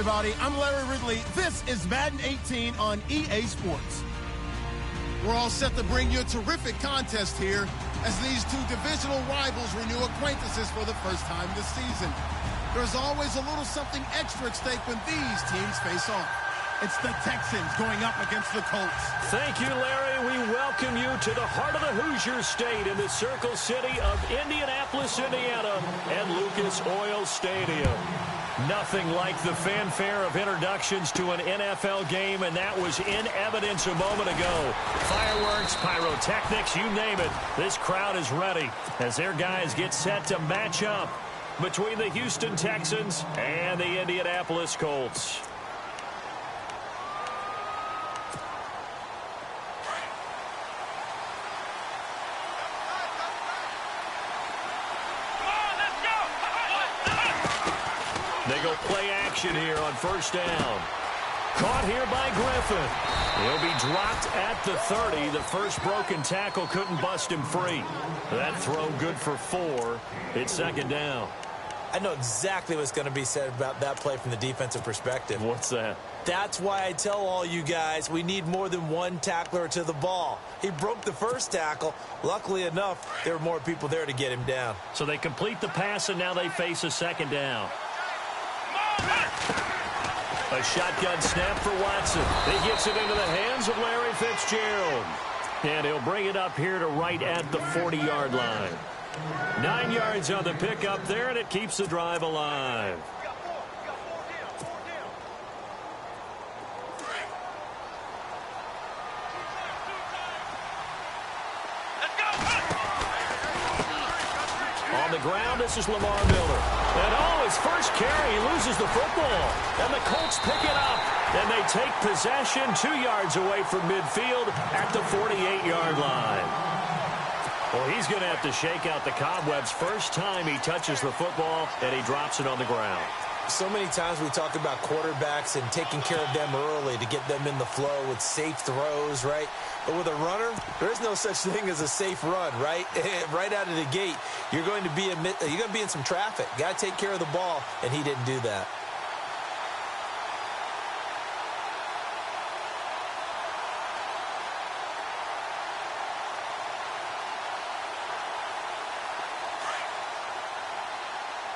everybody. I'm Larry Ridley. This is Madden 18 on EA Sports. We're all set to bring you a terrific contest here as these two divisional rivals renew acquaintances for the first time this season. There's always a little something extra at stake when these teams face off. It's the Texans going up against the Colts. Thank you, Larry. We welcome you to the heart of the Hoosier State in the Circle City of Indianapolis, Indiana, and Lucas Oil Stadium. Nothing like the fanfare of introductions to an NFL game, and that was in evidence a moment ago. Fireworks, pyrotechnics, you name it. This crowd is ready as their guys get set to match up between the Houston Texans and the Indianapolis Colts. They go play action here on first down. Caught here by Griffin. He'll be dropped at the 30. The first broken tackle couldn't bust him free. That throw good for 4. It's second down. I know exactly what's going to be said about that play from the defensive perspective. What's that? That's why I tell all you guys we need more than one tackler to the ball. He broke the first tackle. Luckily enough, there were more people there to get him down. So they complete the pass, and now they face a second down. A shotgun snap for Watson. He gets it into the hands of Larry Fitzgerald. And he'll bring it up here to right at the 40-yard line. 9 yards on the pickup there, and it keeps the drive alive. On the ground, this is Lamar Miller. And his first carry, he loses the football. And the Colts pick it up. And they take possession 2 yards away from midfield at the 48-yard line. Well, he's going to have to shake out the cobwebs first time he touches the football, and he drops it on the ground. So many times we talk about quarterbacks and taking care of them early to get them in the flow with safe throws, right? But with a runner, there is no such thing as a safe run, right? Right out of the gate, you're going to be in some traffic. Got to take care of the ball, and he didn't do that.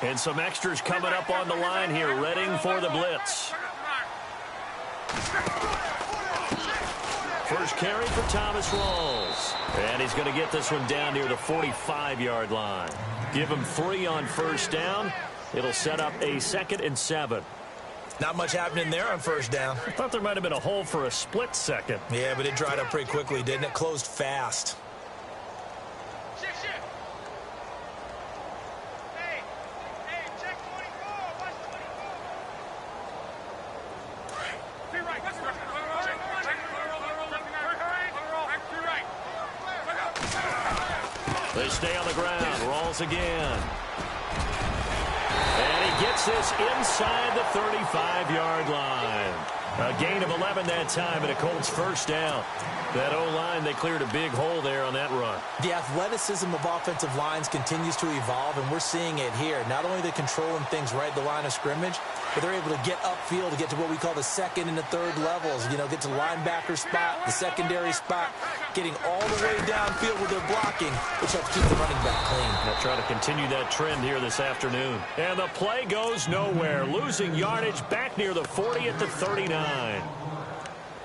And some extras coming up on the line here, readying for the blitz. First carry for Thomas Rawls. And he's going to get this one down near the 45-yard line. Give him 3 on first down. It'll set up a 2nd and 7. Not much happening there on first down. I thought there might have been a hole for a split second. Yeah, but it dried up pretty quickly, didn't it? Closed fast. They stay on the ground. Rawls again. And he gets this inside the 35-yard line. A gain of 11 that time, and a Colts first down. That O-line, they cleared a big hole there on that run. The athleticism of offensive lines continues to evolve, and we're seeing it here. Not only are they controlling things right at the line of scrimmage, but they're able to get upfield to get to what we call the second and the third levels. You know, get to the linebacker spot, the secondary spot, getting all the way downfield with their blocking, which helps keep the running back clean. They'll try to continue that trend here this afternoon. And the play goes nowhere. Losing yardage back near the 40 at the 39.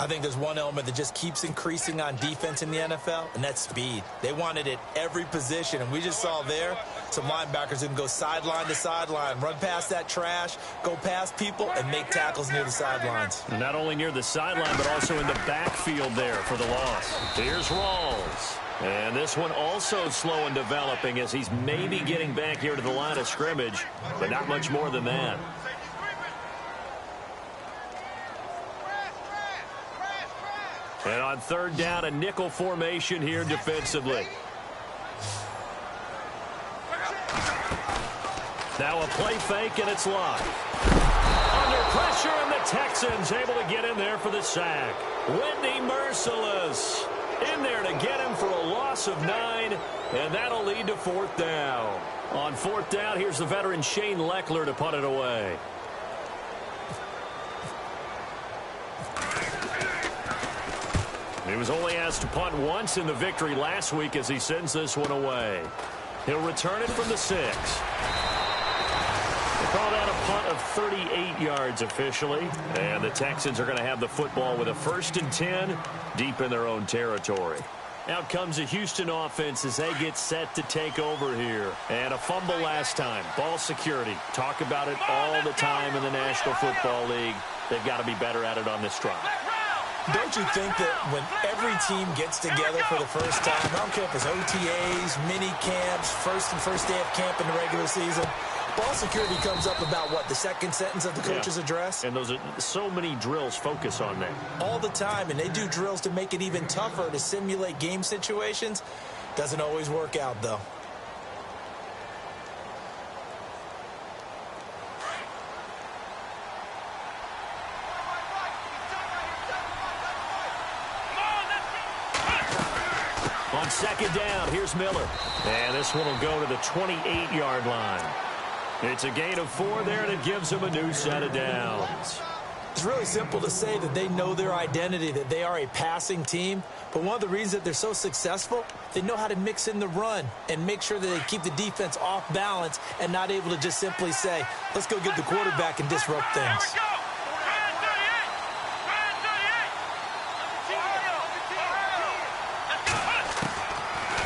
I think there's one element that just keeps increasing on defense in the NFL, and that's speed. They want it at every position, and we just saw there some linebackers who can go sideline to sideline, run past that trash, go past people, and make tackles near the sidelines. Not only near the sideline, but also in the backfield there for the loss. Here's Rawls. And this one also slow in developing as he's maybe getting back here to the line of scrimmage, but not much more than that. And on third down, a nickel formation here defensively. Now a play fake, and it's locked. Under pressure, and the Texans able to get in there for the sack. Whitney Merciless in there to get him for a loss of 9, and that'll lead to fourth down. On fourth down, here's the veteran Shane Leckler to punt it away. He was only asked to punt once in the victory last week as he sends this one away. He'll return it from the 6. They call that a punt of 38 yards officially. And the Texans are going to have the football with a 1st and 10 deep in their own territory. Out comes the Houston offense as they get set to take over here. And a fumble last time. Ball security. Talk about it all the time in the National Football League. They've got to be better at it on this drive. Don't you think that when every team gets together for the first time, I don't care if it's OTAs, mini camps, first day of camp in the regular season, ball security comes up about, what, the second sentence of the coach's address? And those are so many drills focus on that. All the time, and they do drills to make it even tougher to simulate game situations. Doesn't always work out, though. On 2nd down, here's Miller. And this one will go to the 28-yard line. It's a gain of 4 there, and it gives them a new set of downs. It's really simple to say that they know their identity, that they are a passing team. But one of the reasons that they're so successful, they know how to mix in the run and make sure that they keep the defense off balance and not able to just simply say, let's go get the quarterback and disrupt things.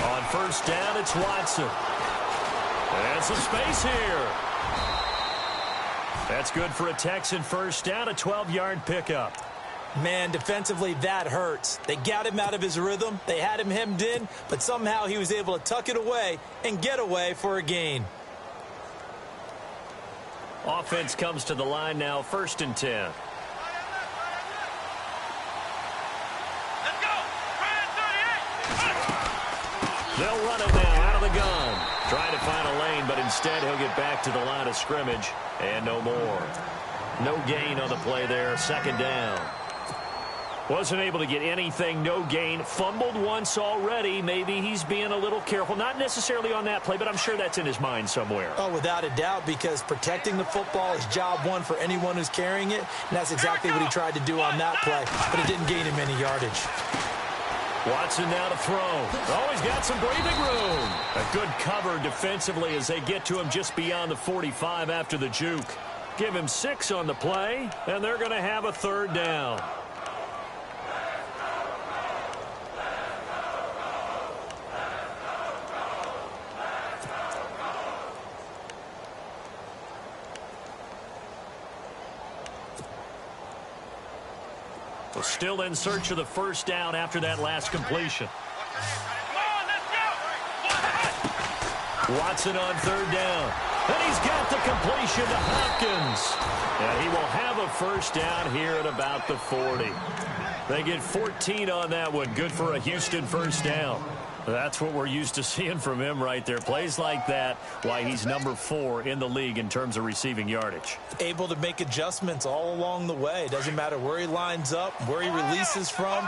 On 1st down, it's Watson. And some space here. That's good for a Texan 1st down, a 12-yard pickup. Man, defensively, that hurts. They got him out of his rhythm. They had him hemmed in, but somehow he was able to tuck it away and get away for a gain. Offense comes to the line now, 1st and 10. They'll run it now out of the gun. Trying to find a lane, but instead he'll get back to the line of scrimmage and no more. No gain on the play there, 2nd down. Wasn't able to get anything, no gain. Fumbled once already. Maybe he's being a little careful. Not necessarily on that play, but I'm sure that's in his mind somewhere. Oh, without a doubt, because protecting the football is job one for anyone who's carrying it, and that's exactly what he tried to do on that play, but it didn't gain him any yardage. Watson now to throw. Oh, he's got some breathing room. A good cover defensively as they get to him just beyond the 45 after the juke. Give him 6 on the play, and they're going to have a 3rd down. Still in search of the 1st down after that last completion. Watson on 3rd down. And he's got the completion to Hopkins. And he will have a 1st down here at about the 40. They get 14 on that one. Good for a Houston 1st down. That's what we're used to seeing from him right there. Plays like that, why he's number 4 in the league in terms of receiving yardage. Able to make adjustments all along the way. Doesn't matter where he lines up, where he releases from.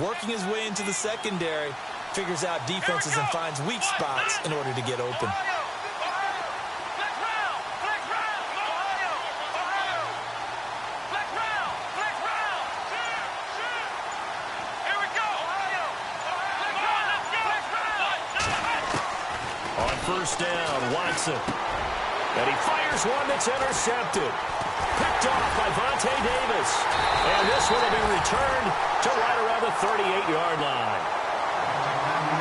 Working his way into the secondary, figures out defenses and finds weak spots in order to get open. On 1st down, Watson. And he fires one that's intercepted. Picked off by Vontae Davis. And this one will be returned to right around the 38-yard line.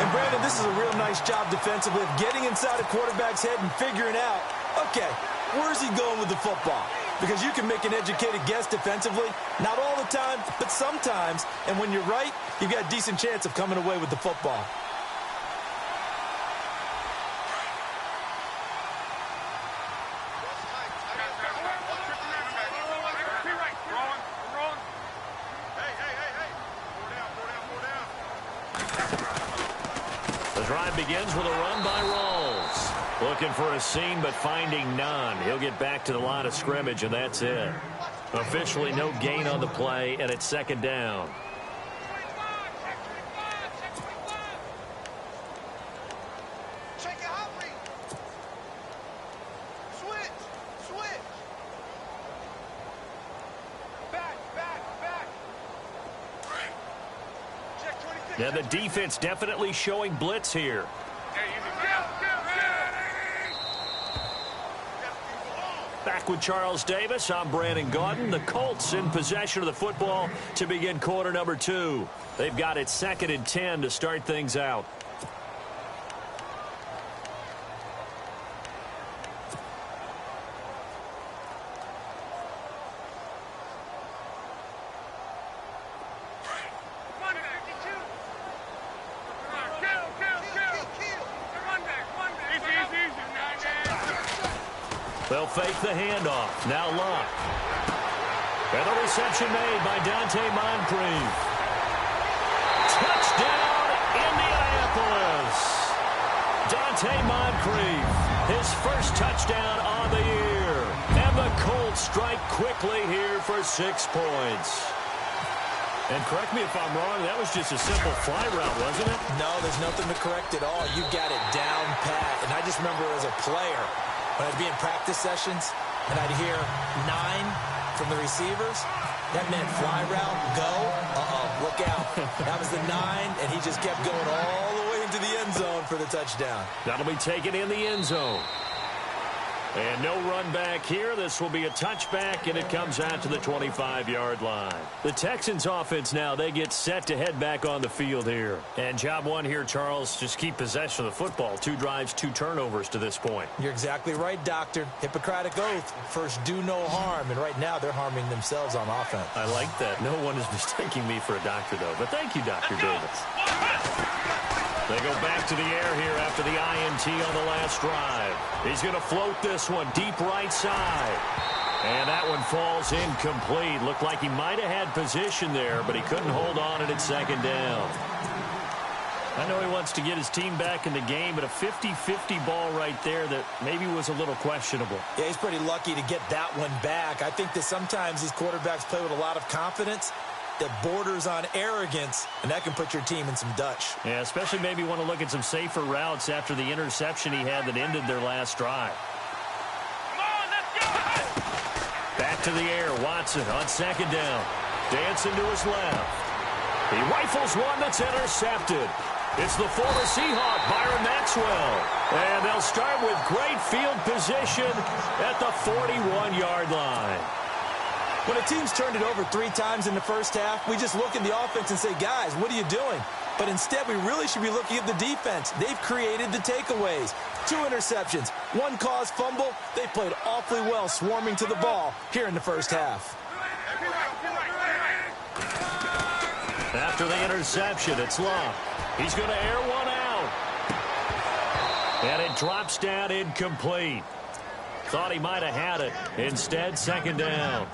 And Brandon, this is a real nice job defensively of getting inside a quarterback's head and figuring out, okay, where's he going with the football? Because you can make an educated guess defensively, not all the time, but sometimes. And when you're right, you've got a decent chance of coming away with the football. Drive begins with a run by Rawls. Looking for a seam, but finding none. He'll get back to the line of scrimmage, and that's it. Officially no gain on the play, and it's 2nd down. Back. Check Yeah, the defense definitely showing blitz here. Back with Charles Davis, I'm Brandon Gaudin. The Colts in possession of the football to begin quarter number 2. They've got it 2nd and 10 to start things out. They'll fake the handoff. Now Luck. And the reception made by Dante Moncrief. Touchdown, Indianapolis. Dante Moncrief, his first touchdown on the year. And the Colts strike quickly here for 6 points. And correct me if I'm wrong, that was just a simple fly route, wasn't it? No, there's nothing to correct at all. You got it down pat. And I just remember as a player, when I'd be in practice sessions and I'd hear 9 from the receivers, that meant fly route, go, look out. That was the 9, and he just kept going all the way into the end zone for the touchdown. That'll be taken in the end zone. And no run back here. This will be a touchback, and it comes out to the 25-yard line. The Texans offense now, they get set to head back on the field here. And job one here, Charles, just keep possession of the football. 2 drives, 2 turnovers to this point. You're exactly right, Doctor. Hippocratic oath. First, do no harm. And right now, they're harming themselves on offense. I like that. No one is mistaking me for a doctor, though. But thank you, Dr. Davis. They go back to the air here after the INT on the last drive. He's going to float this one deep right side. And that one falls incomplete. Looked like he might have had position there, but he couldn't hold on it at 2nd down. I know he wants to get his team back in the game, but a 50-50 ball right there that maybe was a little questionable. Yeah, he's pretty lucky to get that one back. I think that sometimes these quarterbacks play with a lot of confidence that borders on arrogance, and that can put your team in some Dutch. Yeah, especially maybe want to look at some safer routes after the interception he had that ended their last drive. Come on, let's go! Back to the air, Watson on 2nd down. Dancing to his left. He rifles one that's intercepted. It's the former Seahawk, Byron Maxwell. And they'll start with great field position at the 41-yard line. When a team's turned it over 3 times in the first half, we just look at the offense and say, guys, what are you doing? But instead, we really should be looking at the defense. They've created the takeaways. 2 interceptions, 1 caused fumble. They played awfully well swarming to the ball here in the first half. After the interception, it's Luck. He's going to air one out. And it drops down incomplete. Thought he might have had it. Instead, 2nd down.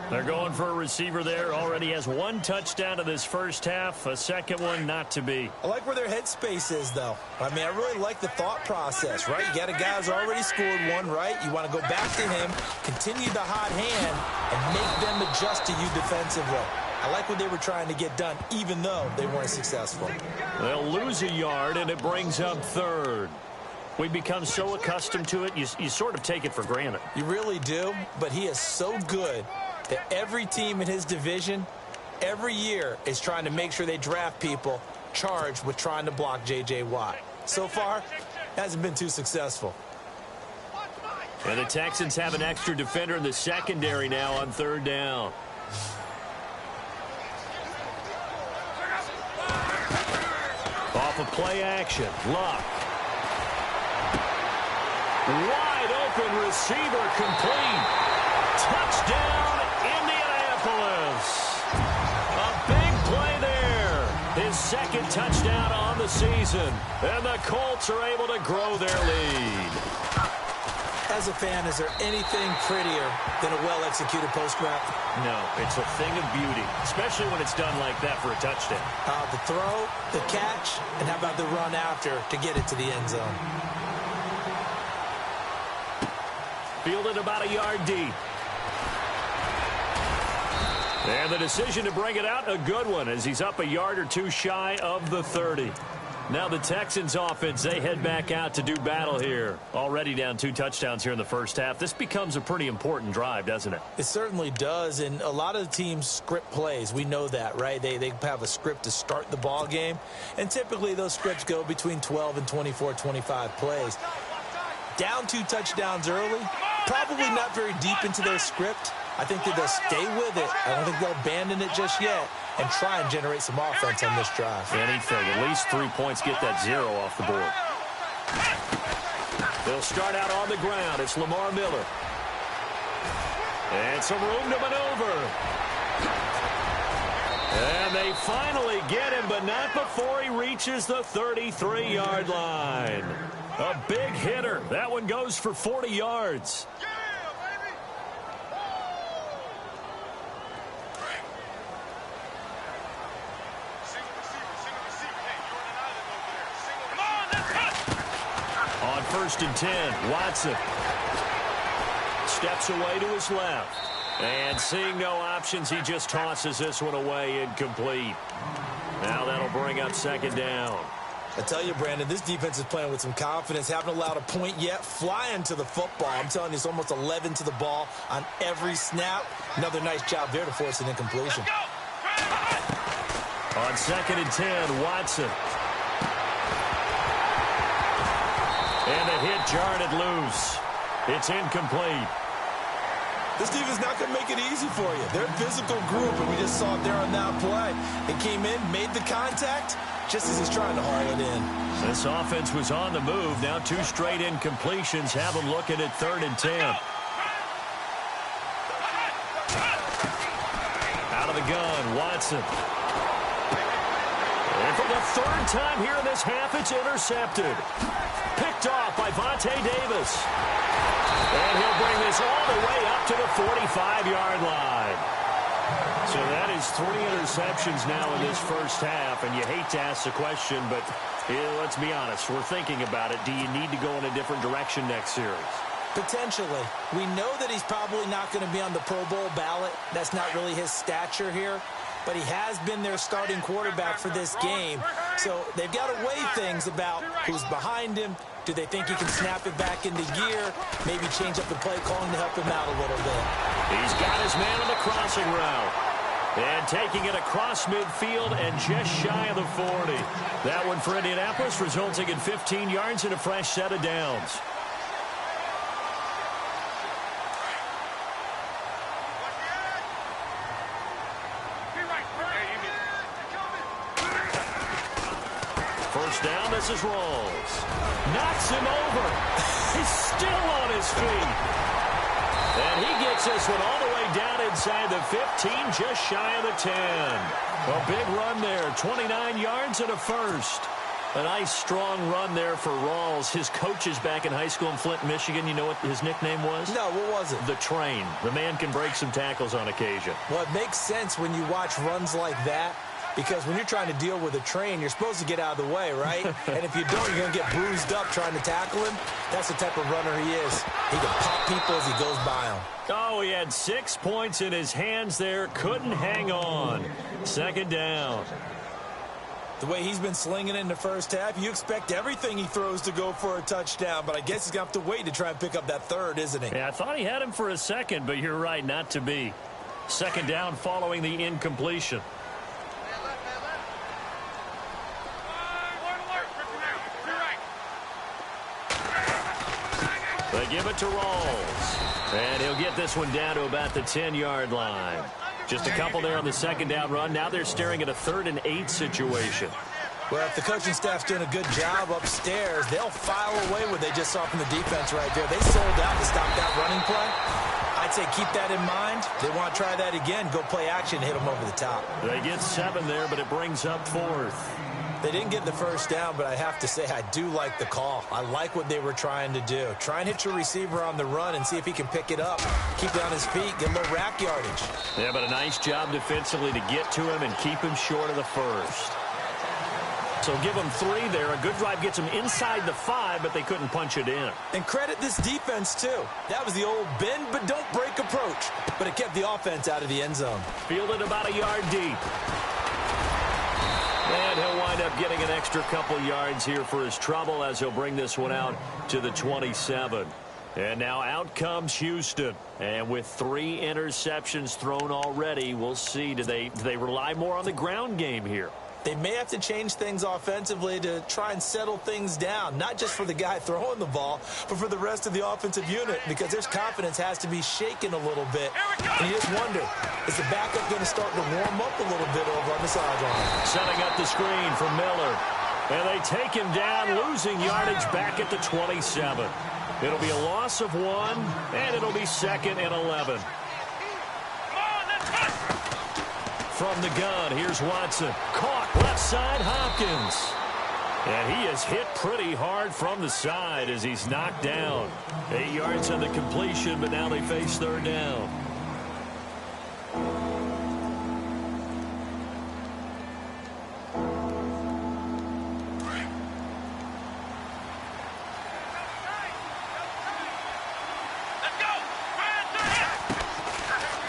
They're going for a receiver there. Already has 1 touchdown in this first half. A second one not to be. I like where their headspace is, though. I mean, I really like the thought process, right? You got a guy who's already scored 1, right? You want to go back to him, continue the hot hand, and make them adjust to you defensively. I like what they were trying to get done, even though they weren't successful. They'll lose a yard, and it brings up 3rd. We become so accustomed to it, you sort of take it for granted. You really do, but he is so good that every team in his division, every year, is trying to make sure they draft people charged with trying to block J.J. Watt. So far, hasn't been too successful. And the Texans have an extra defender in the secondary now on 3rd down. Off of play action, Luck. Wide open receiver complete. Touchdown, Indianapolis. A big play there. His 2nd touchdown on the season. And the Colts are able to grow their lead. As a fan, is there anything prettier than a well-executed post-route? No, it's a thing of beauty, especially when it's done like that for a touchdown. The throw, the catch, and how about the run after to get it to the end zone? Fielded about a yard deep. And the decision to bring it out, a good one, as he's up a yard or 2 shy of the 30. Now the Texans offense, they head back out to do battle here. Already down 2 touchdowns here in the first half. This becomes a pretty important drive, doesn't it? It certainly does, and a lot of the teams script plays. We know that, right? They have a script to start the ball game, and typically those scripts go between 12 and 24, 25 plays. Down 2 touchdowns early, probably not very deep into their script. I think that they'll stay with it. I don't think they'll abandon it just yet and try and generate some offense on this drive. Anything, at least 3 points, get that 0 off the board. They'll start out on the ground. It's Lamar Miller. And some room to maneuver. And they finally get him, but not before he reaches the 33-yard line. A big hitter. That one goes for 40 yards. On 1st and 10, Watson steps away to his left. And seeing no options, he just tosses this one away, incomplete. Now that'll bring up 2nd down. I tell you, Brandon, this defense is playing with some confidence. Haven't allowed a point yet. Flying to the football. I'm telling you, it's almost 11 to the ball on every snap. Another nice job there to force an incompletion. On 2nd and 10, Watson. And the hit jarred it loose. It's incomplete. This defense not going to make it easy for you. They're a physical group, and we just saw it there on that play. It came in, made the contact, just as he's trying to haul it in. This offense was on the move. Now 2 straight incompletions have them looking at 3rd and 10. Out of the gun, Watson. And for the 3rd time here in this half, it's intercepted. Picked off by Vontae Davis. And he'll bring this all the way up to the 45-yard line. So that is 3 interceptions now in this first half, and you hate to ask the question, but let's be honest, we're thinking about it. Do you need to go in a different direction next series? Potentially. We know that he's probably not going to be on the Pro Bowl ballot. That's not really his stature here. But he has been their starting quarterback for this game. So they've got to weigh things about who's behind him. Do they think he can snap it back into gear? Maybe change up the play calling to help him out a little bit. He's got his man on the crossing route. And taking it across midfield and just shy of the 40. That one for Indianapolis, resulting in 15 yards and a fresh set of downs. First down, this is Rawls. Knocks him over. He's still on his feet. And he gets this one all the way down inside the 15, just shy of the 10. A big run there, 29 yards and a first. A nice, strong run there for Rawls. His coaches back in high school in Flint, Michigan, you know what his nickname was? No, what was it? The Train. The man can break some tackles on occasion. Well, it makes sense when you watch runs like that. Because when you're trying to deal with a train, you're supposed to get out of the way, right? And if you don't, you're going to get bruised up trying to tackle him. That's the type of runner he is. He can pop people as he goes by them. Oh, he had 6 points in his hands there. Couldn't hang on. 2nd down. The way he's been slinging it in the first half, you expect everything he throws to go for a touchdown. But I guess he's going to have to wait to try and pick up that 3rd, isn't he? Yeah, I thought he had him for a second, but you're right, not to be. 2nd down following the incompletion. They give it to Rawls. And he'll get this one down to about the 10-yard line. Just a couple there on the 2nd down run. Now they're staring at a 3rd and 8 situation. Well, if the coaching staff's doing a good job upstairs, they'll file away what they just saw from the defense right there. They sold out to stop that running play. I'd say keep that in mind. They want to try that again. Go play action, hit them over the top. They get 7 there, but it brings up 4th. They didn't get the first down, but I have to say I do like the call. I like what they were trying to do. Try and hit your receiver on the run and see if he can pick it up. Keep it on his feet, get a little rack yardage. Yeah, but a nice job defensively to get to him and keep him short of the first. So give them 3 there. A good drive gets them inside the 5, but they couldn't punch it in. And credit this defense, too. That was the old bend but don't break approach. But it kept the offense out of the end zone. Fielded about a yard deep. And he'll wind up getting an extra couple yards here for his trouble as he'll bring this one out to the 27. And now out comes Houston. And with 3 interceptions thrown already, we'll see. Do they rely more on the ground game here? They may have to change things offensively to try and settle things down, not just for the guy throwing the ball, but for the rest of the offensive unit, because their confidence has to be shaken a little bit. And you just wonder, is the backup going to start to warm up a little bit over on the sideline? Setting up the screen for Miller. And they take him down, losing yardage back at the 27. It'll be a loss of 1, and it'll be 2nd and 11. From the gun, here's Watson. Caught left side, Hopkins. And he is hit pretty hard from the side as he's knocked down. 8 yards on the completion, but now they face 3rd down.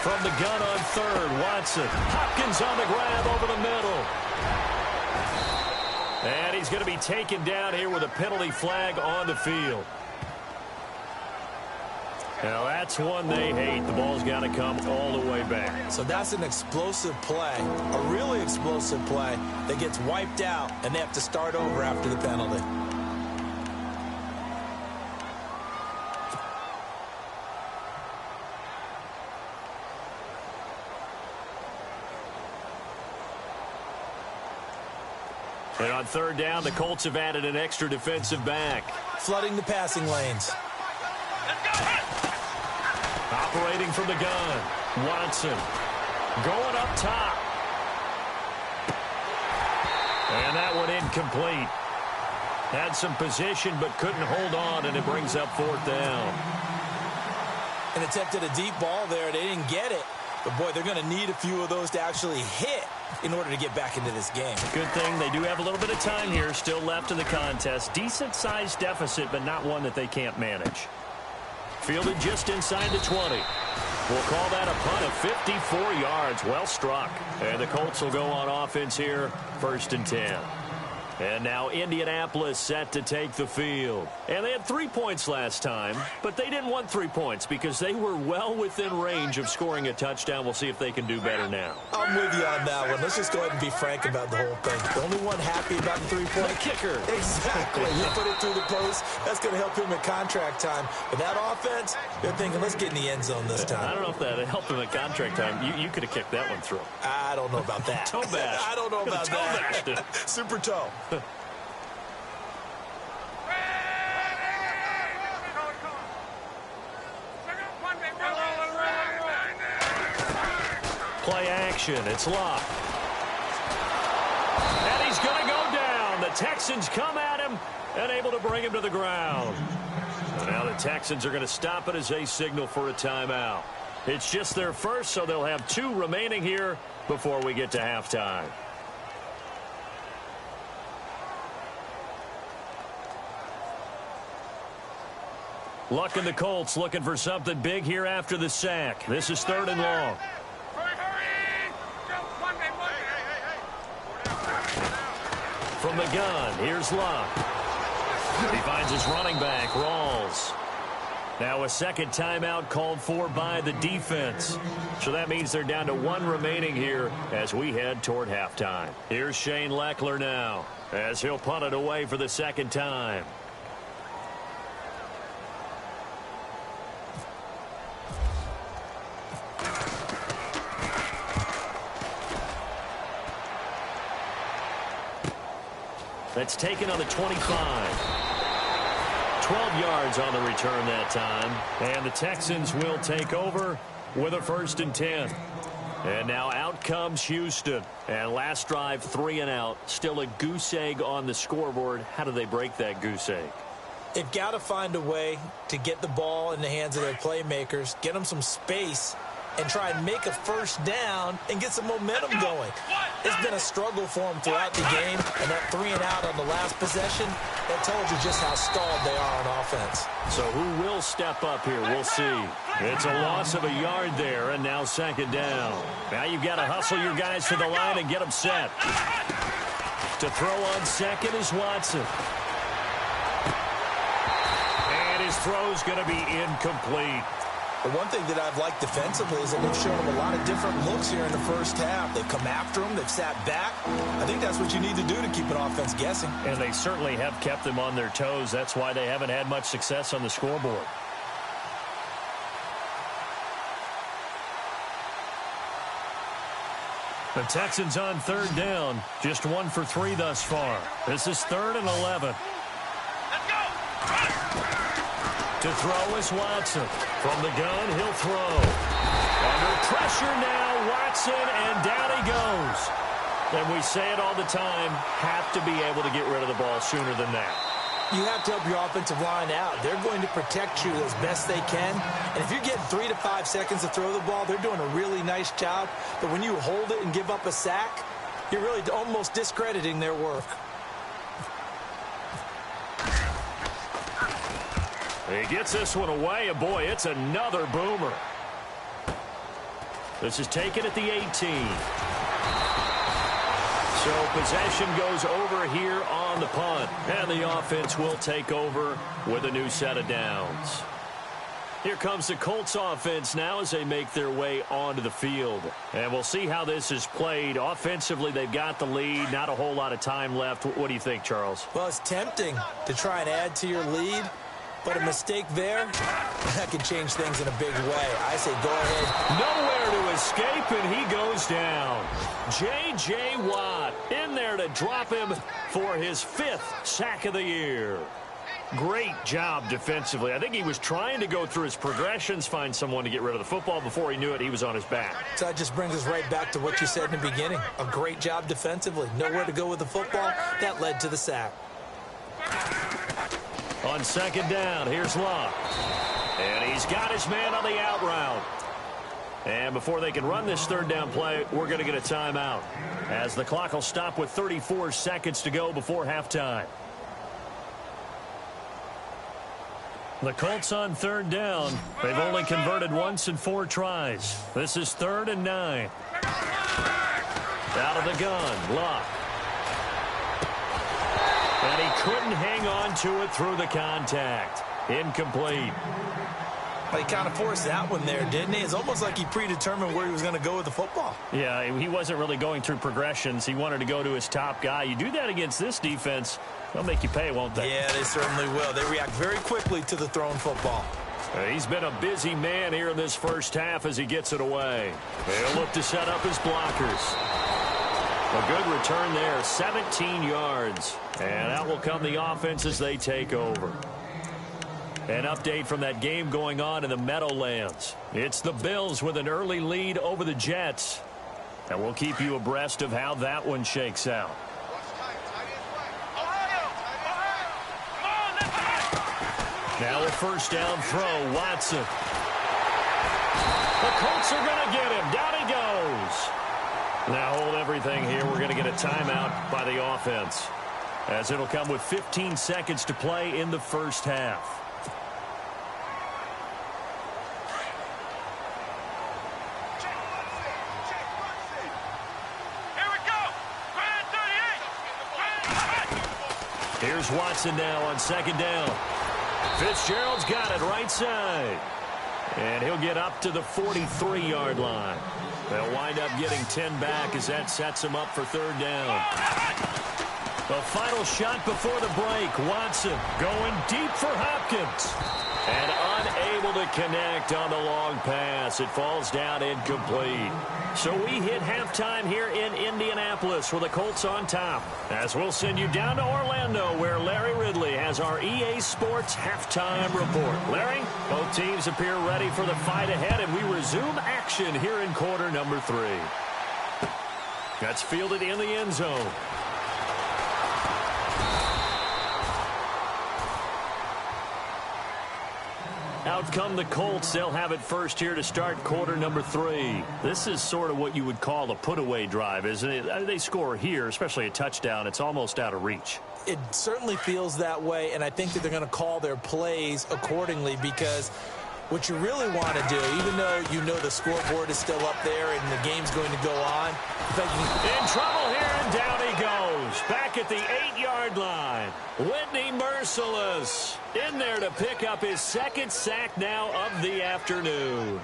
From the gun on 3rd, Watson. Hopkins on the grab over the middle. And he's going to be taken down here with a penalty flag on the field. Now that's one they hate. The ball's got to come all the way back. So that's an explosive play, a really explosive play that gets wiped out, and they have to start over after the penalty. And on 3rd down, the Colts have added an extra defensive back. Flooding the passing lanes. Operating from the gun. Watson going up top. And that one incomplete. Had some position but couldn't hold on, and it brings up 4th down. An attempt at a deep ball there. They didn't get it. But, boy, they're going to need a few of those to actually hit in order to get back into this game. Good thing they do have a little bit of time here still left in the contest. Decent-sized deficit, but not one that they can't manage. Fielded just inside the 20. We'll call that a punt of 54 yards. Well struck. And the Colts will go on offense here, 1st and 10. And now Indianapolis set to take the field. And they had 3 points last time, but they didn't want 3 points because they were well within range of scoring a touchdown. We'll see if they can do better now. I'm with you on that one. Let's just go ahead and be frank about the whole thing. The only one happy about the 3-point. The kicker. Exactly. You put it through the post. That's going to help him at contract time. But that offense, they're thinking, let's get in the end zone this time. I don't know if that helped him at contract time. You could have kicked that one through. I don't know about that. Toe bash. I don't know about toe that. Bashed it. Super toe. Play action. It's Locke. And he's going to go down. The Texans come at him and able to bring him to the ground. Now the Texans are going to stop it as they signal for a timeout. It's just their first, so they'll have 2 remaining here before we get to halftime. Luck and the Colts looking for something big here after the sack. This is 3rd and long. From the gun, here's Locke. He finds his running back, Rawls. Now a second timeout called for by the defense. So that means they're down to 1 remaining here as we head toward halftime. Here's Shane Leckler now as he'll punt it away for the 2nd time. That's taken on the 25. 12 yards on the return that time. And the Texans will take over with a 1st and 10. And now out comes Houston. And last drive, 3 and out. Still a goose egg on the scoreboard. How do they break that goose egg? They've got to find a way to get the ball in the hands of their playmakers, get them some space, and try and make a 1st down and get some momentum going. It's been a struggle for them throughout the game, and that 3 and out on the last possession, that told you just how stalled they are on offense. So who will step up here? We'll see. It's a loss of a yard there, and now 2nd down. Now you've got to hustle your guys to the line and get them set. To throw on second is Watson. And his throw's going to be incomplete. The one thing that I've liked defensively is that they've shown him a lot of different looks here in the first half. They've come after him. They've sat back. I think that's what you need to do to keep an offense guessing. And they certainly have kept them on their toes. That's why they haven't had much success on the scoreboard. The Texans on third down. Just 1 for 3 thus far. This is 3rd and 11. Let's go. To throw is Watson. From the gun, he'll throw. Under pressure now, Watson, and down he goes. And we say it all the time, have to be able to get rid of the ball sooner than that. You have to help your offensive line out. They're going to protect you as best they can. And if you're getting 3 to 5 seconds to throw the ball, they're doing a really nice job. But when you hold it and give up a sack, you're really almost discrediting their work. He gets this one away, and boy, it's another boomer. This is taken at the 18. So possession goes over here on the punt, and the offense will take over with a new set of downs. Here comes the Colts offense now as they make their way onto the field. And we'll see how this is played. Offensively, they've got the lead. Not a whole lot of time left. What do you think, Charles? Well, it's tempting to try and add to your lead. But a mistake there, that can change things in a big way. I say go ahead. Nowhere to escape, and he goes down. J.J. Watt in there to drop him for his 5th sack of the year. Great job defensively. I think he was trying to go through his progressions, find someone to get rid of the football. Before he knew it, he was on his back. So that just brings us right back to what you said in the beginning. A great job defensively. Nowhere to go with the football. That led to the sack. On second down, here's Locke. And he's got his man on the out route. And before they can run this third down play, we're going to get a timeout, as the clock will stop with 34 seconds to go before halftime. The Colts on third down. They've only converted once in 4 tries. This is 3rd and 9. Out of the gun, Locke. And he couldn't hang on to it through the contact. Incomplete. But he kind of forced that one there, didn't he? It's almost like he predetermined where he was going to go with the football. Yeah, he wasn't really going through progressions. He wanted to go to his top guy. You do that against this defense, they'll make you pay, won't they? Yeah, they certainly will. They react very quickly to the thrown football. He's been a busy man here in this first half as he gets it away. He'll look to set up his blockers. A good return there, 17 yards. And out will come the offense as they take over. An update from that game going on in the Meadowlands. It's the Bills with an early lead over the Jets. And we'll keep you abreast of how that one shakes out. Now a first down throw, Watson. The Colts are going to get him. Down he goes. Now hold everything here. We're going to get a timeout by the offense, as it'll come with 15 seconds to play in the first half. Here we go. Grand 38. Here's Watson now on second down. Fitzgerald's got it right side. And he'll get up to the 43-yard line. They'll wind up getting 10 back as that sets him up for third down. The final shot before the break. Watson going deep for Hopkins. And unable to connect on the long pass. It falls down incomplete. So we hit halftime here in Indianapolis with the Colts on top. As we'll send you down to Orlando, where Larry Ridley has our EA Sports halftime report. Larry, both teams appear ready for the fight ahead, and we resume action here in quarter number 3. That's fielded in the end zone. Out come the Colts. They'll have it first here to start quarter number 3. This is sort of what you would call a put-away drive, isn't it? They score here, especially a touchdown. It's almost out of reach. It certainly feels that way, and I think that they're going to call their plays accordingly, because What you really want to do, even though you know the scoreboard is still up there and the game's going to go on. In trouble here, and down he goes. Back at the 8-yard line. Whitney Merciless in there to pick up his second sack now of the afternoon.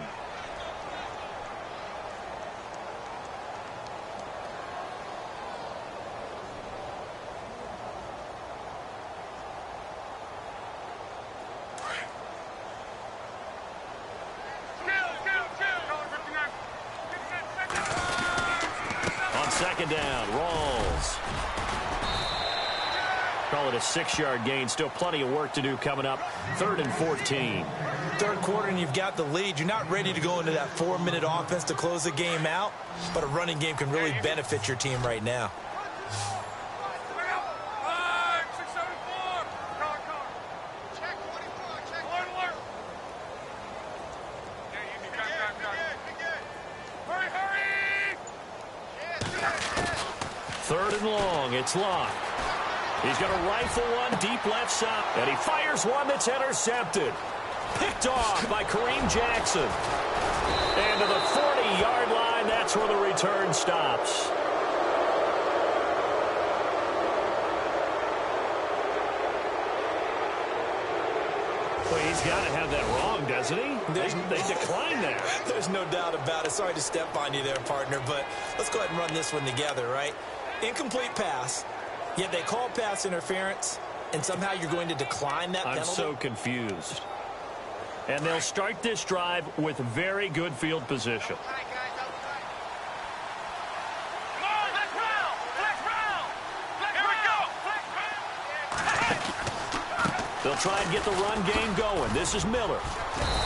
Second down, Rawls. Call it a 6-yard gain. Still plenty of work to do coming up. 3rd and 14. Third quarter and you've got the lead. You're not ready to go into that 4-minute offense to close the game out, but a running game can really benefit your team right now. Third and long, it's Locke. He's going to rifle one deep left side, and he fires one that's intercepted. Picked off by Kareem Jackson. And to the 40-yard line, that's where the return stops. Well, he's got to have that wrong, doesn't he? They declined that. There's no doubt about it. Sorry to step on you there, partner, but let's go ahead and run this one together, right? Incomplete pass, yet they call pass interference, and somehow you're going to decline that penalty? I'm so confused. And they'll start this drive with very good field position. They'll try and get the run game going. This is Miller.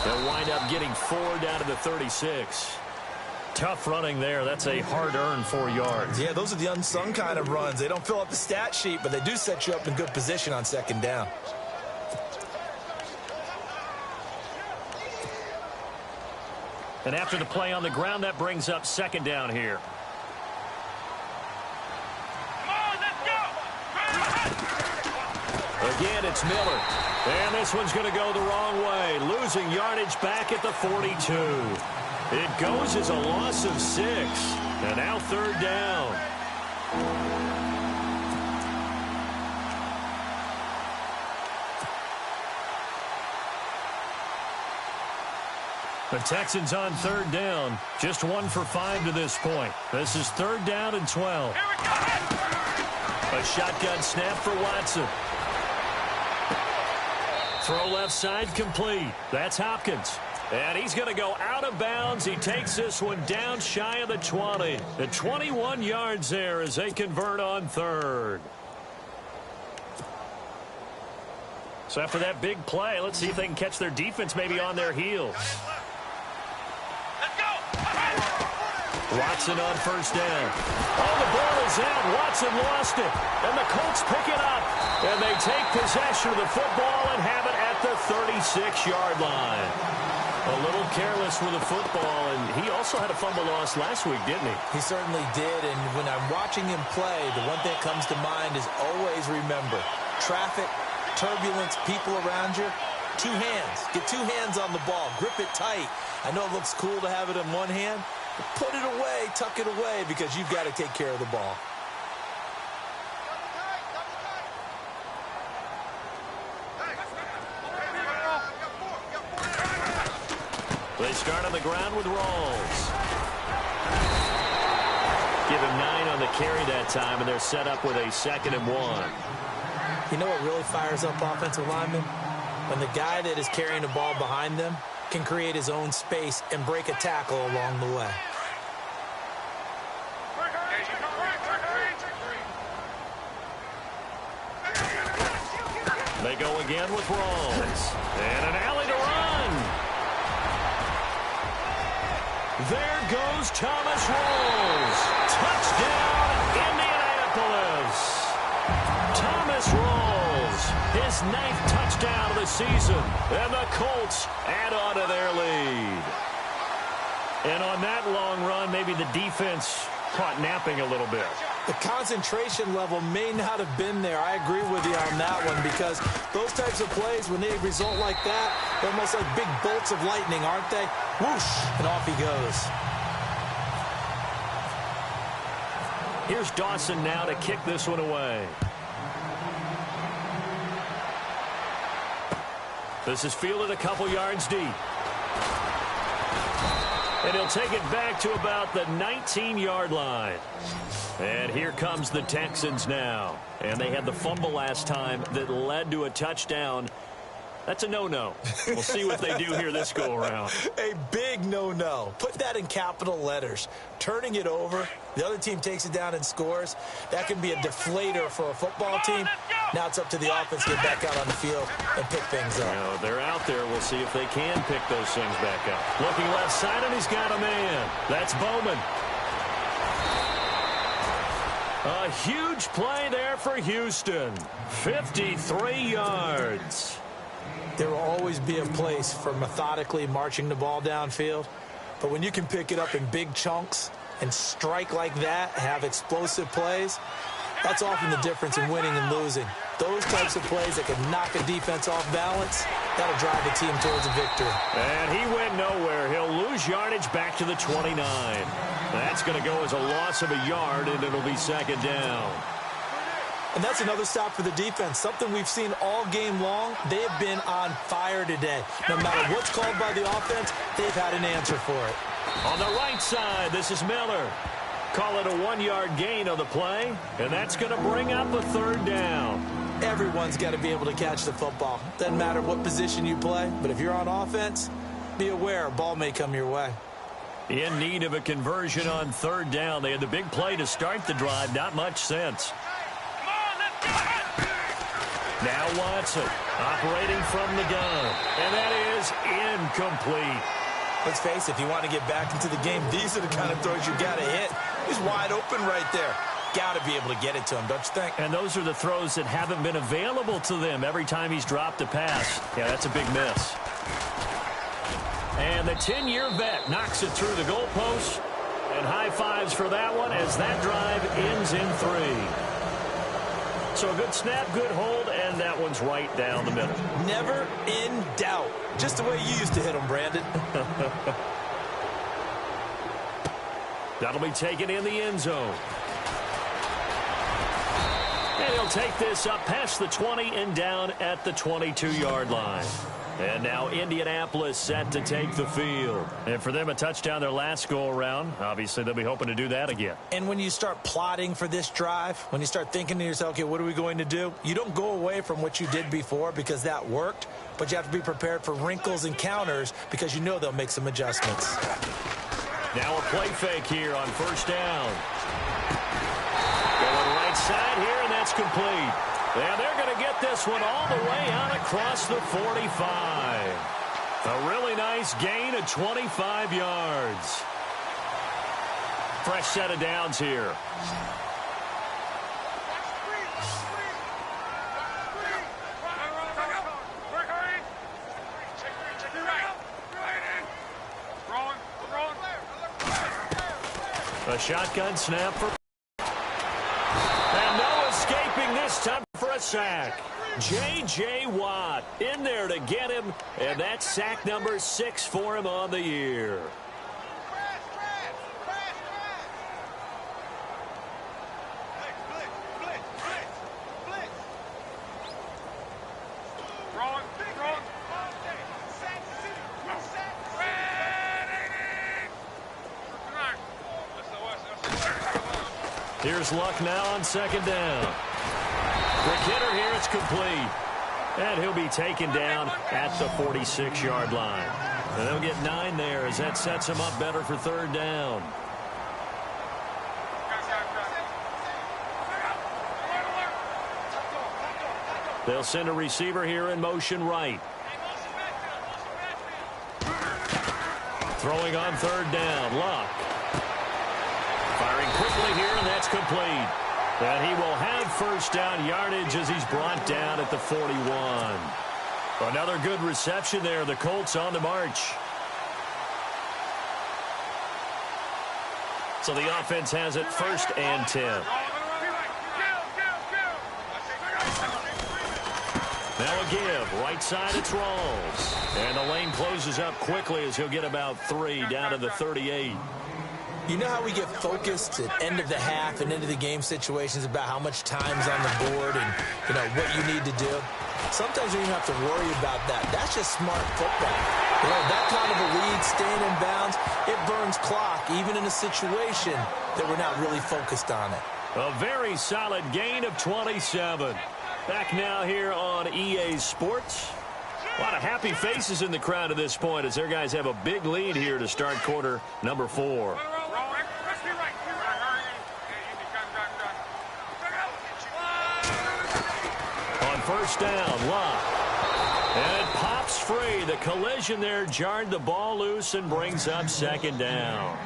They'll wind up getting 4 down to the 36. Tough running there. That's a hard-earned 4 yards. Yeah, those are the unsung kind of runs. They don't fill up the stat sheet, but they do set you up in good position on second down. And after the play on the ground, that brings up second down here. Again, it's Miller. And this one's going to go the wrong way. Losing yardage back at the 42. It goes as a loss of 6. And now third down. The Texans on third down. Just 1 for 5 to this point. This is 3rd down and 12. A shotgun snap for Watson. Throw left side complete. That's Hopkins. And he's going to go out of bounds. He takes this one down shy of the 20. The 21 yards there as they convert on third. So after that big play, let's see if they can catch their defense maybe on their heels. Watson on first down. Oh, the ball is out. Watson lost it. And the Colts pick it up. And they take possession of the football and have it at the 36-yard line. A little careless with the football, and he also had a fumble loss last week, didn't he? He certainly did, and when I'm watching him play, the one thing that comes to mind is always remember, traffic, turbulence, people around you, 2 hands. Get 2 hands on the ball. Grip it tight. I know it looks cool to have it in one hand, but put it away, tuck it away, because you've got to take care of the ball. They start on the ground with Rawls. Give him 9 on the carry that time, and they're set up with a 2nd and 1. You know what really fires up offensive linemen? When the guy that is carrying the ball behind them can create his own space and break a tackle along the way. They go again with Rawls. And an alley to run. There goes Thomas Rawls. Touchdown, Indianapolis. Thomas Rawls, his 9th touchdown of the season. And the Colts add on to their lead. And on that long run, maybe the defense caught napping a little bit. The concentration level may not have been there. I agree with you on that one, because those types of plays, when they result like that, they're almost like big bolts of lightning, aren't they? Whoosh, and off he goes. Here's Dawson now to kick this one away. This is fielded a couple yards deep. And he'll take it back to about the 19-yard line. And here comes the Texans now. And they had the fumble last time that led to a touchdown. That's a no-no. We'll see what they do here this go-around. A big no-no. Put that in capital letters. Turning it over, the other team takes it down and scores. That can be a deflator for a football team. Now it's up to the offense to get back out on the field and pick things up. Now, they're out there. We'll see if they can pick those things back up. Looking left side, and he's got a man. That's Bowman. A huge play there for Houston. 53 yards. There will always be a place for methodically marching the ball downfield. But when you can pick it up in big chunks and strike like that, have explosive plays, that's often the difference in winning and losing. Those types of plays that can knock a defense off balance, that'll drive the team towards a victory. And he went nowhere. He'll lose yardage back to the 29. That's going to go as a loss of a yard, and it'll be second down. And that's another stop for the defense, something we've seen all game long. They have been on fire today. No matter what's called by the offense, they've had an answer for it. On the right side, this is Miller. Call it a 1-yard gain on the play, and that's going to bring up a third down. Everyone's got to be able to catch the football. Doesn't matter what position you play, but if you're on offense, be aware a ball may come your way. In need of a conversion on third down. They had the big play to start the drive. Not much sense. Now Watson operating from the gun, and that is incomplete. Let's face it, if you want to get back into the game, these are the kind of throws you got to hit. He's wide open right there. Got to be able to get it to him, don't you think? And those are the throws that haven't been available to them every time he's dropped a pass. Yeah, that's a big miss. And the 10-year vet knocks it through the goalpost. And high fives for that one as that drive ends in 3. So a good snap, good hold, and that one's right down the middle. Never in doubt. Just the way you used to hit them, Brandon. That'll be taken in the end zone. And he'll take this up past the 20 and down at the 22-yard line. And now Indianapolis set to take the field. And for them, a touchdown their last go-around. Obviously, they'll be hoping to do that again. And when you start plotting for this drive, when you start thinking to yourself, okay, what are we going to do? You don't go away from what you did before because that worked, but you have to be prepared for wrinkles and counters because you know they'll make some adjustments. Now a play fake here on first down. Going right side here, and that's complete. And they're going to get this one all the way out across the 45. A really nice gain of 25 yards. Fresh set of downs here. A shotgun snap for... And no escaping this time for a sack. J.J. Watt in there to get him, and that's sack number 6 for him on the year. Here's Luck now on second down. Quick hitter here, it's complete. And he'll be taken down at the 46-yard line. And they'll get 9 there as that sets him up better for third down. They'll send a receiver here in motion right. Throwing on third down, Luck. Firing quickly here, and that's complete. And he will have first down yardage as he's brought down at the 41. Another good reception there. The Colts on the march. So the offense has it 1st and 10. Now a give. Right side, it's Rawls. And the lane closes up quickly as he'll get about 3 down to the 38. You know how we get focused at end of the half and into the game situations about how much time's on the board and, what you need to do? Sometimes you don't have to worry about that. That's just smart football. That kind of a lead, staying in bounds, it burns clock, even in a situation that we're not really focused on it. A very solid gain of 27. Back now here on EA Sports. A lot of happy faces in the crowd at this point as their guys have a big lead here to start quarter number 4. On 1st down, Locke. And it pops free. The collision there jarred the ball loose and brings up 2nd down.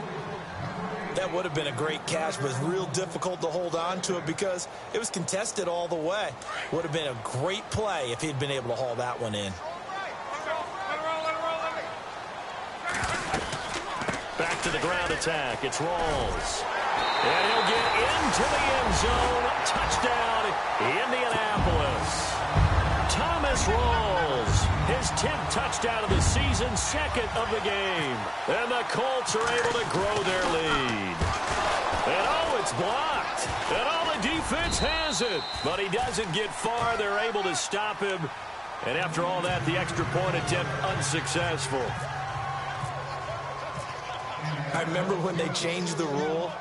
That would have been a great catch, but it's real difficult to hold on to it because it was contested all the way. Would have been a great play if he'd been able to haul that one in. Back to the ground attack. It's Rawls. And he'll get into the end zone. Touchdown, Indianapolis. Thomas Rawls, his 10th touchdown of the season, 2nd of the game. And the Colts are able to grow their lead. And it's blocked. And the defense has it. But he doesn't get far. They're able to stop him. And after all that, the extra point attempt unsuccessful. I remember when they changed the rule,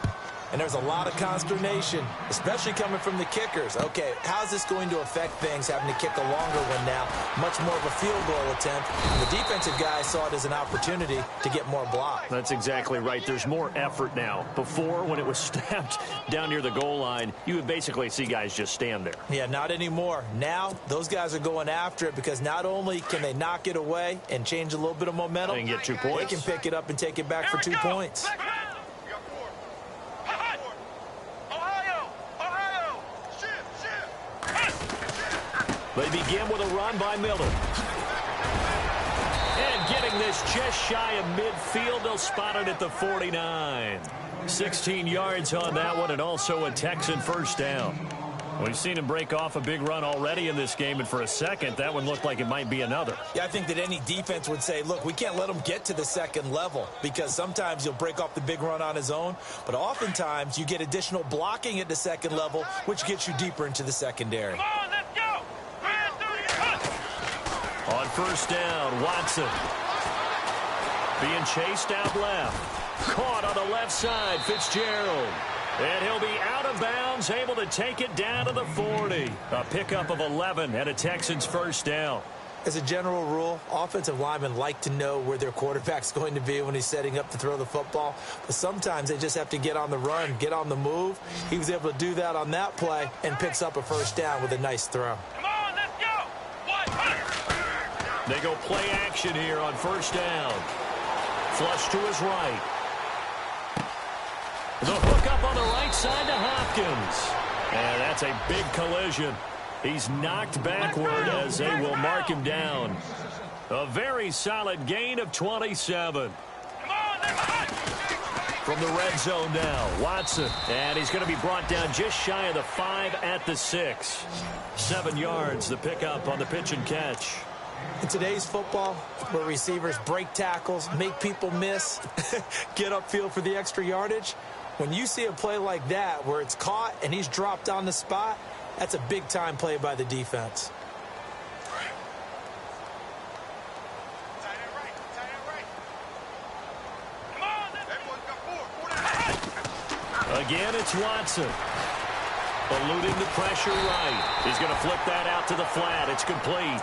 and there's a lot of consternation, especially coming from the kickers. Okay, how's this going to affect things, having to kick a longer one now, much more of a field goal attempt? And the defensive guys saw it as an opportunity to get more block. That's exactly right. There's more effort now. Before, when it was snapped down near the goal line, you would basically see guys just stand there. Yeah, not anymore. Now, those guys are going after it because not only can they knock it away and change a little bit of momentum, and get 2 points. They can pick it up and take it back for 2 points. They begin with a run by Miller. And getting this just shy of midfield, they'll spot it at the 49. 16 yards on that one, and also a Texan 1st down. We've seen him break off a big run already in this game, and for a second, that one looked like it might be another. Yeah, I think that any defense would say, look, we can't let him get to the 2nd level because sometimes he'll break off the big run on his own, but oftentimes you get additional blocking at the 2nd level, which gets you deeper into the secondary. Come on, let's go! On 1st down, Watson. Being chased out left. Caught on the left side, Fitzgerald. And he'll be out of bounds, able to take it down to the 40. A pickup of 11 and a Texans 1st down. As a general rule, offensive linemen like to know where their quarterback's going to be when he's setting up to throw the football. But sometimes they just have to get on the run, get on the move. He was able to do that on that play and picks up a 1st down with a nice throw. Come on, let's go! They go play action here on 1st down. Flush to his right. The hook up on the right side to Hopkins. And that's a big collision. He's knocked backward as they will mark him down. A very solid gain of 27. From the red zone now, Watson. And he's going to be brought down just shy of the 5 at the 6. 7 yards, the pickup on the pitch and catch. In today's football, where receivers break tackles, make people miss, get upfield for the extra yardage, when you see a play like that where it's caught and he's dropped on the spot, that's a big-time play by the defense. Again, it's Watson. Eluding the pressure right. He's going to flip that out to the flat. It's complete.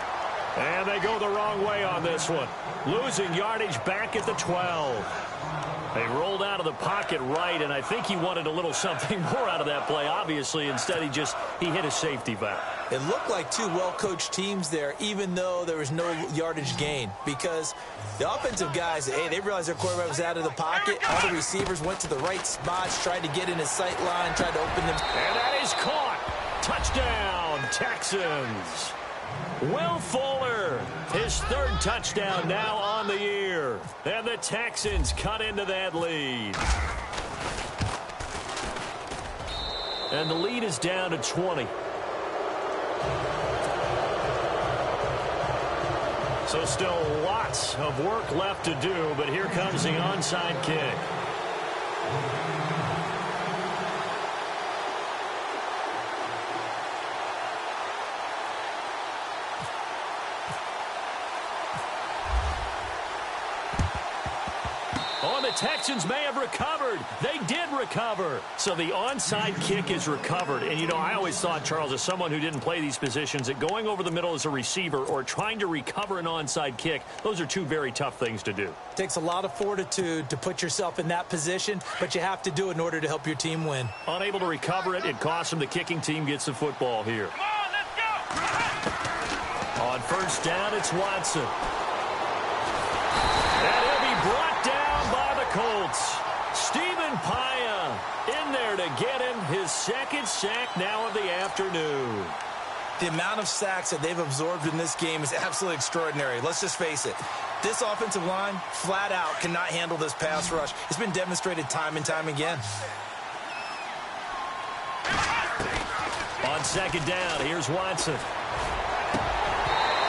And they go the wrong way on this one. Losing yardage back at the 12. They rolled out of the pocket right, and I think he wanted a little something more out of that play. Obviously, instead he hit a safety valve. It looked like 2 well-coached teams there, even though there was no yardage gain, because the offensive guys, they realized their quarterback was out of the pocket. All the receivers went to the right spots, tried to get in his sight line, tried to open them. And that is caught. Touchdown, Texans. Will Fuller, his 3rd touchdown now on the year. And the Texans cut into that lead. and the lead is down to 20. So still lots of work left to do, but here comes the onside kick. The Texans may have recovered. They did recover. So the onside kick is recovered. And, you know, I always thought, Charles, as someone who didn't play these positions, that going over the middle as a receiver or trying to recover an onside kick, those are two very tough things to do. It takes a lot of fortitude to put yourself in that position, but you have to do it in order to help your team win. Unable to recover it, it costs them. The kicking team gets the football here. Come on, let's go! On first down, it's Watson. And he'll be brought down by the Colts. Stephen Paya in there to get him his second sack now of the afternoon. The amount of sacks that they've absorbed in this game is absolutely extraordinary. Let's just face it. This offensive line, flat out, cannot handle this pass rush. It's been demonstrated time and time again. On second down, here's Watson.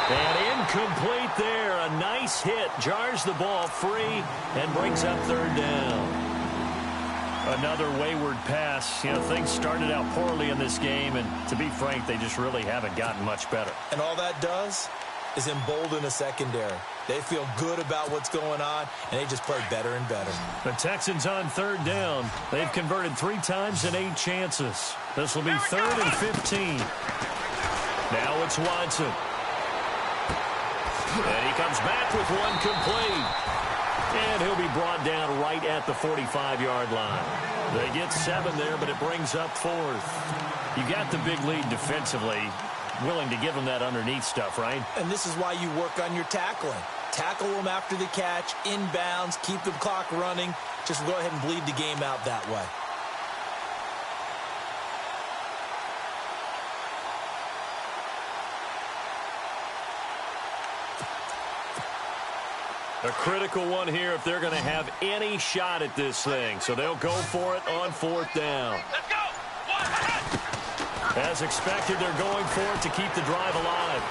And incomplete there. A nice hit. Jars the ball free and brings up third down. Another wayward pass. You know, things started out poorly in this game, and to be frank, they just really haven't gotten much better. And all that does is embolden a secondary. They feel good about what's going on, and they just play better and better. The Texans on third down. They've converted 3 times in 8 chances. This will be 3rd and 15. Now it's Watson. And he comes back with one complete. And he'll be brought down right at the 45-yard line. They get 7 there, but it brings up 4th. You got the big lead defensively. Willing to give them that underneath stuff, right? And this is why you work on your tackling. Tackle them after the catch, inbounds, keep the clock running. Just go ahead and bleed the game out that way. A critical one here if they're going to have any shot at this thing. So they'll go for it on 4th down. Let's go! As expected, they're going for it to keep the drive alive.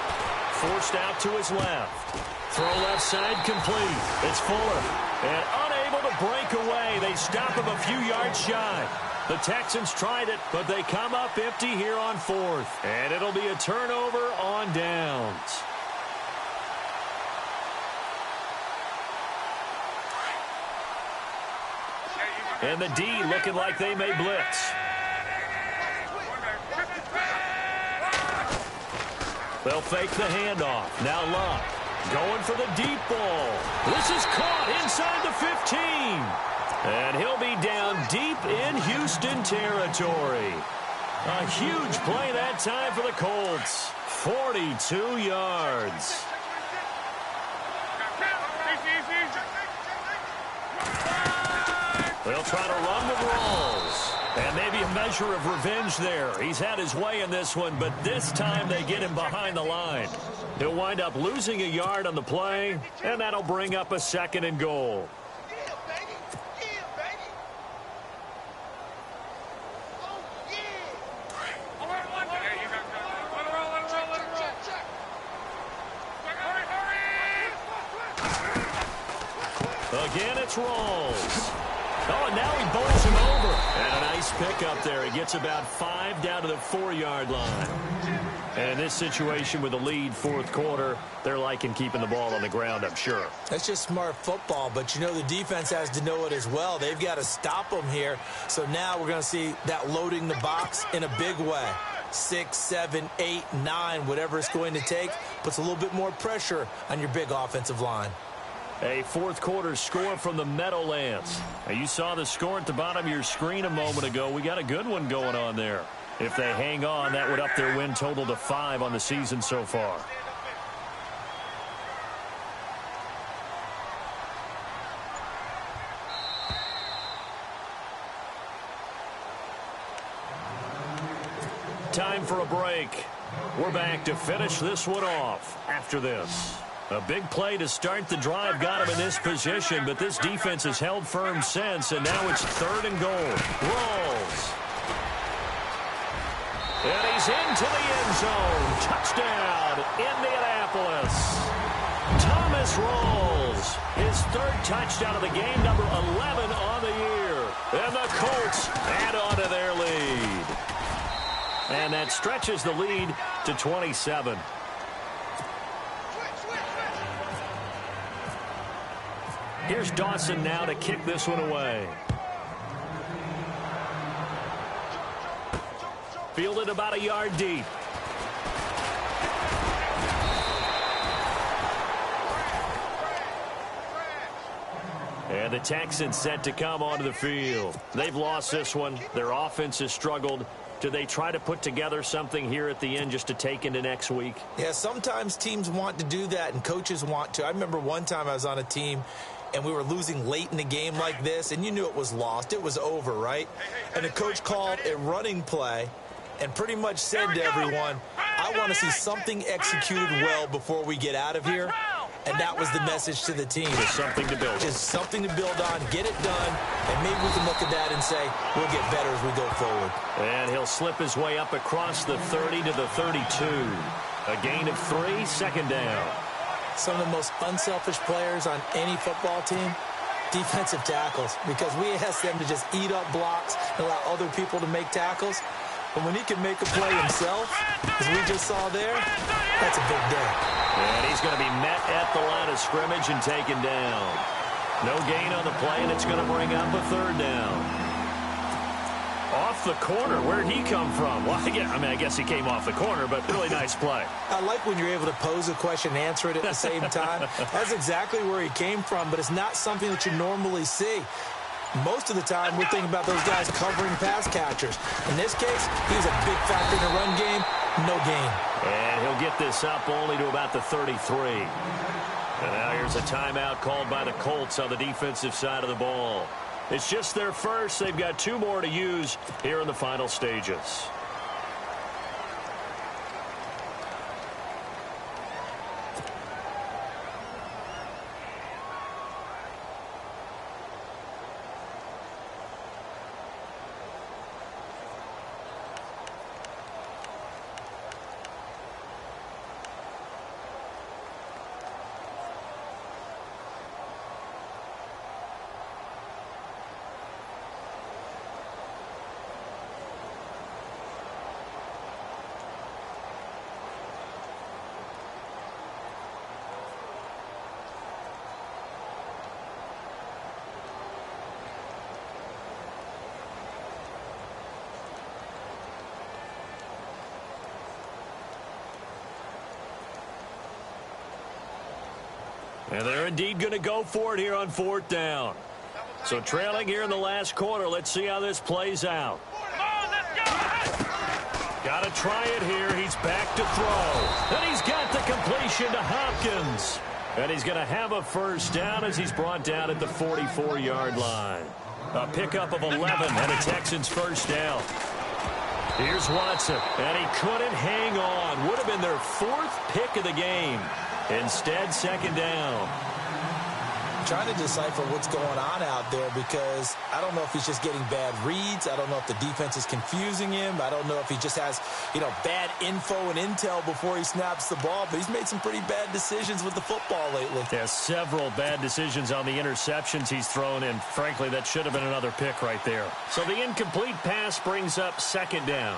Forced out to his left. Throw left side complete. It's Fuller. And unable to break away. They stop him a few yards shy. The Texans tried it, but they come up empty here on 4th. And it'll be a turnover on downs. And the D looking like they may blitz. They'll fake the handoff. Now Luck going for the deep ball. This is caught inside the 15. And he'll be down deep in Houston territory. A huge play that time for the Colts. 42 yards. They'll try to run with Rawls. And maybe a measure of revenge there. He's had his way in this one, but this time they get him behind the line. He'll wind up losing a yard on the play, and that'll bring up a 2nd and goal. Again, it's Rawls. Oh, and now he bowls him over. And a nice pickup there. He gets about 5 down to the 4-yard line. And in this situation with the lead 4th quarter, they're liking keeping the ball on the ground, I'm sure. That's just smart football, but you know the defense has to know it as well. They've got to stop them here. So now we're going to see that loading the box in a big way. 6, 7, 8, 9, whatever it's going to take, puts a little bit more pressure on your big offensive line. A 4th quarter score from the Meadowlands. Now, you saw the score at the bottom of your screen a moment ago. We got a good one going on there. If they hang on, that would up their win total to 5 on the season so far. Time for a break. We're back to finish this one off after this. A big play to start the drive got him in this position, but this defense has held firm since, and now it's 3rd and goal. Rawls. He's into the end zone. Touchdown, Indianapolis. Thomas rolls. His third touchdown of the game, number 11 on the year. And the Colts add on to their lead. And that stretches the lead to 27. Here's Dawson now to kick this one away. Fielded about a yard deep. And the Texans set to come onto the field. They've lost this one. Their offense has struggled. Do they try to put together something here at the end just to take into next week? Yeah, sometimes teams want to do that and coaches want to. I remember one time I was on a team and we were losing late in the game like this, and you knew it was lost. It was over, right? And the coach called a running play and pretty much said to everyone, I want to see something executed well before we get out of here. And that was the message to the team. Just something to build on. Just something to build on, get it done, and maybe we can look at that and say, we'll get better as we go forward. And he'll slip his way up across the 30 to the 32. A gain of 3, second down. Some of the most unselfish players on any football team, defensive tackles, because we ask them to just eat up blocks and allow other people to make tackles. But when he can make a play himself, as we just saw there, that's a big day. And he's going to be met at the line of scrimmage and taken down. No gain on the play, and it's going to bring up a third down. Off the corner. Where'd he come from? Well, I guess he came off the corner, but really nice play. I like when you're able to pose a question and answer it at the same time. That's exactly where he came from, but it's not something that you normally see. Most of the time, we're thinking about those guys covering pass catchers. In this case, he's a big factor in the run game. No gain. And he'll get this up only to about the 33. And now here's a timeout called by the Colts on the defensive side of the ball. It's just their first. They've got 2 more to use here in the final stages. And they're indeed going to go for it here on 4th down. So trailing here in the last quarter. Let's see how this plays out. Got to try it here. He's back to throw. And he's got the completion to Hopkins. And he's going to have a first down as he's brought down at the 44-yard line. A pickup of 11 and a Texans first down. Here's Watson. And he couldn't hang on. Would have been their 4th pick of the game. Instead, second down. I'm trying to decipher what's going on out there because I don't know if he's just getting bad reads. I don't know if the defense is confusing him. I don't know if he just has, bad info and intel before he snaps the ball. But he's made some pretty bad decisions with the football lately. Yeah, several bad decisions on the interceptions he's thrown in. Frankly, that should have been another pick right there. So the incomplete pass brings up second down.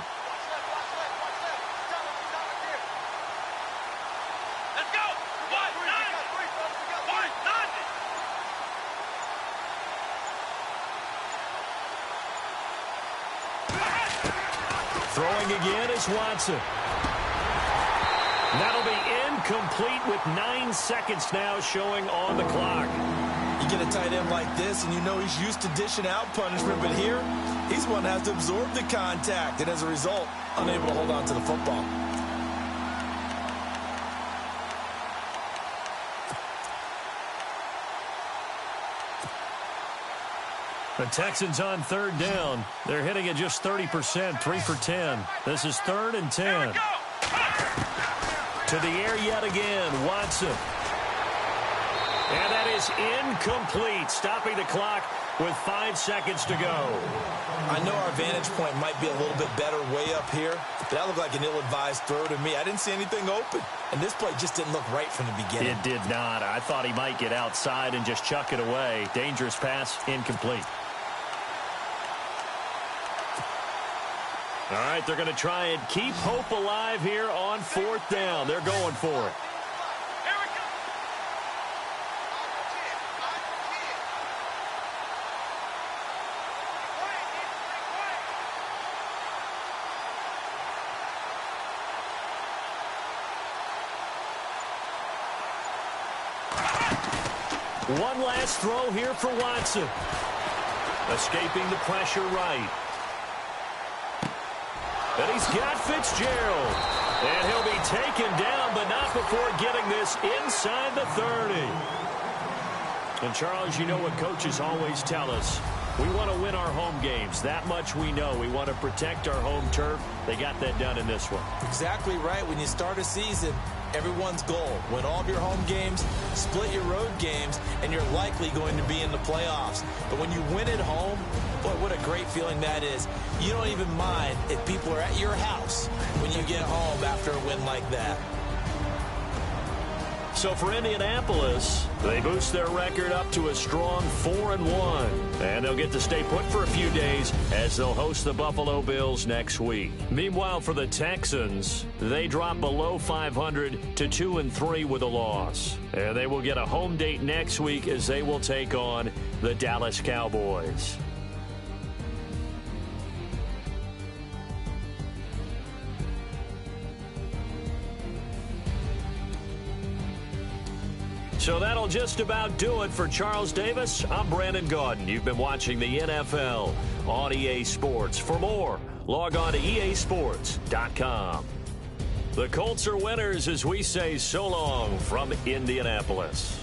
Throwing again is Watson. That'll be incomplete with 9 seconds now showing on the clock. You get a tight end like this, and you know he's used to dishing out punishment, but here, he's one that has to absorb the contact, and as a result, unable to hold on to the football. The Texans on 3rd down. They're hitting at just 30%, 3 for 10. This is 3rd and 10. To the air yet again, Watson. And that is incomplete, stopping the clock with 5 seconds to go. I know our vantage point might be a little bit better way up here, but that looked like an ill-advised throw to me. I didn't see anything open, and this play just didn't look right from the beginning. It did not. I thought he might get outside and just chuck it away. Dangerous pass, incomplete. All right, they're going to try and keep hope alive here on 4th down. They're going for it. One last throw here for Watson. Escaping the pressure right. And he's got Fitzgerald. And he'll be taken down, but not before getting this inside the 30. And, Charles, you know what coaches always tell us. We want to win our home games. That much we know. We want to protect our home turf. They got that done in this one. Exactly right. When you start a season, everyone's goal: win all of your home games, split your road games, and you're likely going to be in the playoffs. But when you win at home, boy, what a great feeling that is. You don't even mind if people are at your house when you get home after a win like that. So for Indianapolis, they boost their record up to a strong 4-1. And they'll get to stay put for a few days as they'll host the Buffalo Bills next week. Meanwhile, for the Texans, they drop below 500 to 2-3 with a loss. And they will get a home date next week as they will take on the Dallas Cowboys. So that'll just about do it for Charles Davis. I'm Brandon Gaudin. You've been watching the NFL on EA Sports. For more, log on to easports.com. The Colts are winners as we say so long from Indianapolis.